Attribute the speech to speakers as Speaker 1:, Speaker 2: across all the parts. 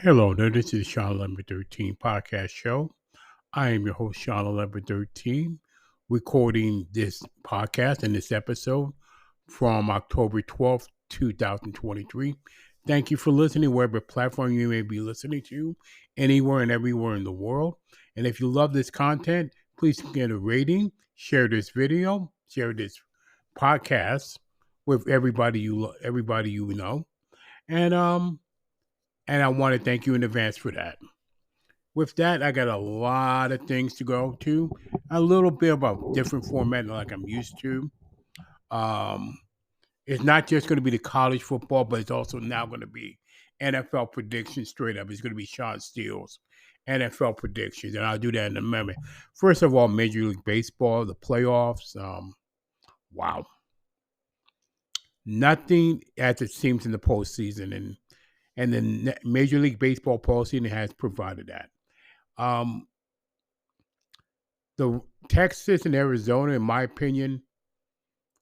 Speaker 1: Hello there, this is Shawn1113 podcast show. I am your host, Shawn1113, recording this podcast and this episode from October 12th, 2023. Thank you for listening, wherever platform you may be listening to, anywhere and everywhere in the world. And if you love this content, please get a rating, share this video, share this podcast with everybody you know. And I want to thank you in advance for that. With that, I got a lot of things to go to. A little bit of a different format like I'm used to. Um, it's not just going to be the college football, but it's also now going to be NFL predictions straight up. It's going to be Shawn Steele's NFL predictions, and I'll do that in a minute. First of all, Major League Baseball, the playoffs. Wow. Nothing as it seems in the postseason, and the Major League Baseball postseason has provided that. The Texas and Arizona, in my opinion,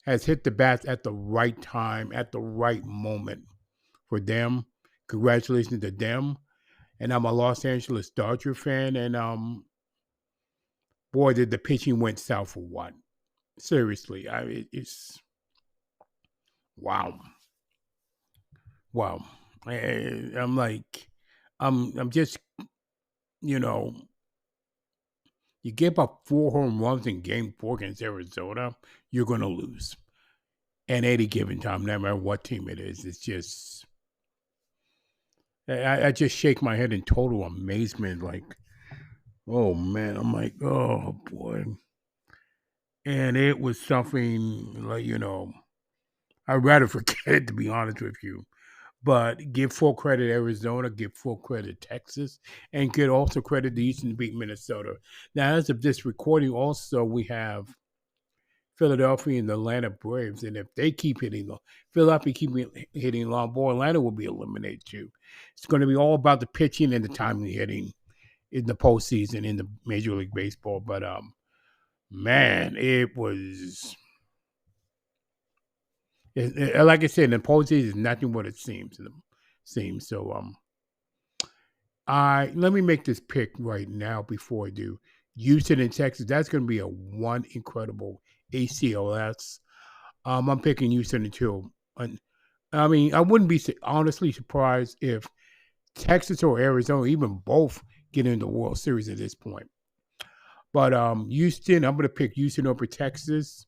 Speaker 1: has hit the bats at the right time, at the right moment for them. Congratulations to them. And I'm a Los Angeles Dodger fan, and boy, did the pitching went south for what? Seriously, it's wow, wow. I'm like, I'm just, you know. You give up 4 home runs in game 4 against Arizona, you're going to lose. At any given time, no matter what team it is. It's just, I just shake my head in total amazement. Like, oh man, I'm like, oh boy. And it was something like, I'd rather forget it, to be honest with you. But give full credit to Arizona, give full credit to Texas, and give also credit to Houston to beat Minnesota. Now, as of this recording, also we have Philadelphia and the Atlanta Braves, and if they keep Philadelphia keep hitting long ball, Atlanta will be eliminated too. It's going to be all about the pitching and the timely hitting in the postseason in the Major League Baseball. But man, it was. Like I said, the postseason is nothing what it seems. So let me make this pick right now before I do. Houston and Texas. That's going to be a one incredible ACLS. I'm picking Houston until. I mean, I wouldn't be honestly surprised if Texas or Arizona, even both, get into the World Series at this point. But Houston, I'm going to pick Houston over Texas,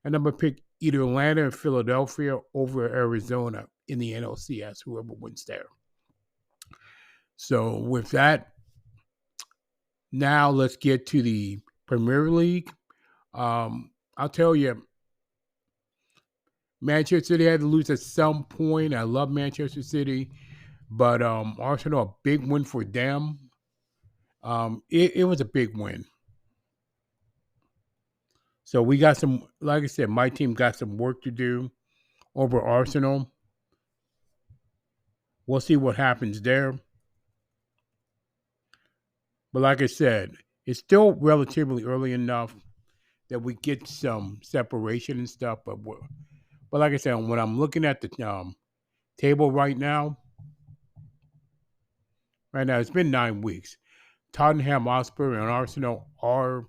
Speaker 1: and I'm going to pick either Atlanta or Philadelphia over Arizona in the NLCS, whoever wins there. So with that, now let's get to the Premier League. I'll tell you, Manchester City had to lose at some point. I love Manchester City, but Arsenal, a big win for them. It was a big win. So we got some, like I said, my team got some work to do over Arsenal. We'll see what happens there. But like I said, it's still relatively early enough that we get some separation and stuff. But like I said, when I'm looking at the table right now, it's been 9 weeks. Tottenham Hotspur and Arsenal are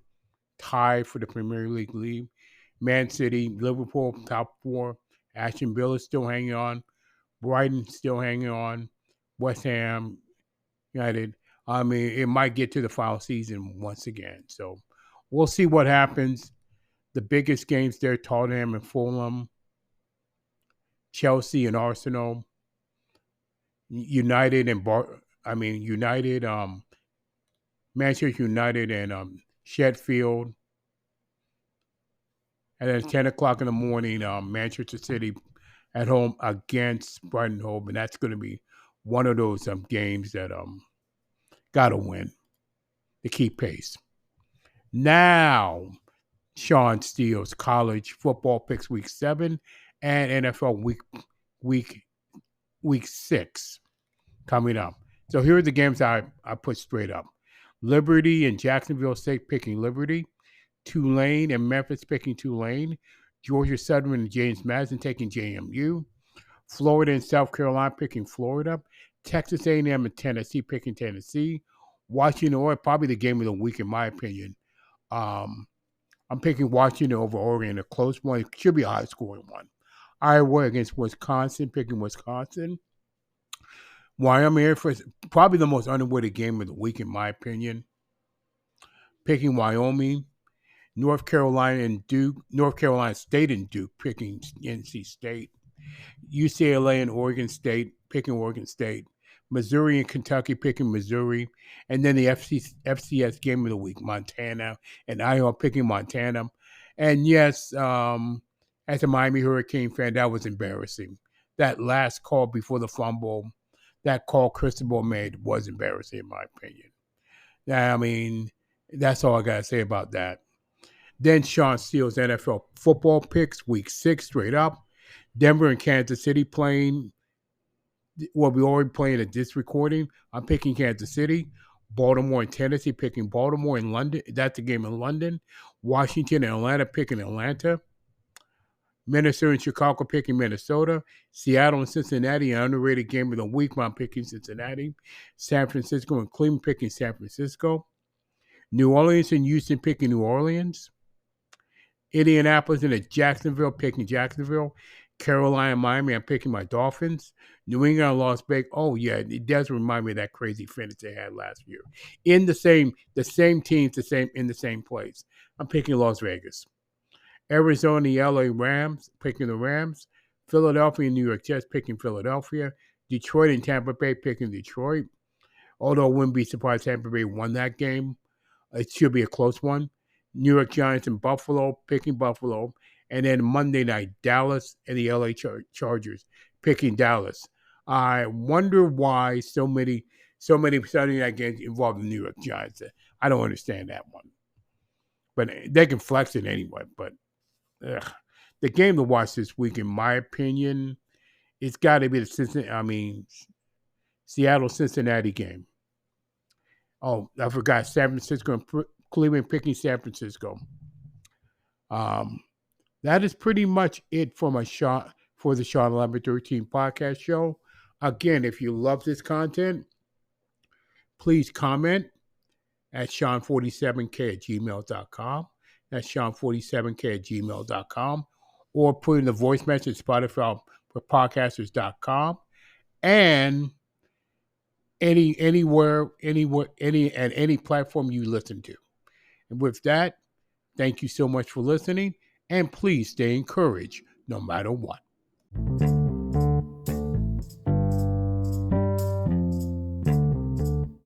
Speaker 1: tied for the Premier League lead. Man City, Liverpool, top 4. Aston Villa still hanging on. Brighton still hanging on. West Ham United. I mean, it might get to the final season once again. So we'll see what happens. The biggest games there, Tottenham and Fulham, Chelsea and Arsenal, United and Manchester United and Sheffield. And then 10 o'clock in the morning, Manchester City at home against Brighton Hove. And that's going to be one of those games that got to win to keep pace. Now, Shawn Steele's college football picks week 7 and NFL week 6 coming up. So here are the games I put straight up. Liberty and Jacksonville State picking Liberty. Tulane and Memphis picking Tulane. Georgia Southern and James Madison taking JMU. Florida and South Carolina picking Florida. Texas A&M and Tennessee, picking Tennessee. Washington, Oregon, probably the game of the week in my opinion. I'm picking Washington over Oregon, a close one. It should be a high-scoring one. Iowa against Wisconsin, picking Wisconsin. Wyoming Air Force, probably the most underrated game of the week in my opinion. Picking Wyoming. North Carolina and Duke. North Carolina State and Duke, picking NC State. UCLA and Oregon State, picking Oregon State. Missouri and Kentucky, picking Missouri. And then the FCS game of the week, Montana and Iowa, picking Montana. And yes, as a Miami Hurricane fan, that was embarrassing. That last call before the fumble, that call Cristobal made was embarrassing in my opinion. I mean, that's all I got to say about that. Then Shawn Steele's NFL football picks, week 6 straight up. Denver and Kansas City playing. Well, we already playing at this recording. I'm picking Kansas City. Baltimore and Tennessee, picking Baltimore in London. That's a game in London. Washington and Atlanta, picking Atlanta. Minnesota and Chicago, picking Minnesota. Seattle and Cincinnati, an underrated game of the week. I'm picking Cincinnati. San Francisco and Cleveland, picking San Francisco. New Orleans and Houston, picking New Orleans. Indianapolis and Jacksonville, picking Jacksonville. Carolina and Miami, I'm picking my Dolphins. New England and Las Vegas. Oh, yeah, it does remind me of that crazy finish they had last year. In the same teams, in the same place. I'm picking Las Vegas. Arizona and LA Rams, picking the Rams. Philadelphia and New York Jets, picking Philadelphia. Detroit and Tampa Bay, picking Detroit. Although I wouldn't be surprised Tampa Bay won that game. It should be a close one. New York Giants and Buffalo, picking Buffalo. And then Monday night, Dallas and the LA Chargers, picking Dallas. I wonder why so many Sunday night games involve the New York Giants. I don't understand that one. But they can flex it anyway. But the game to watch this week, in my opinion, it's got to be the Seattle-Cincinnati game. Oh, I forgot San Francisco and Cleveland picking San Francisco. That is pretty much it for the Shawn1113 podcast show. Again, if you love this content, please comment at Shawn47k@gmail.com. That's Shawn47k@gmail.com. Or put in the voice message Spotify for podcasters.com. And anywhere, any platform you listen to. And with that, thank you so much for listening, and please stay encouraged no matter what.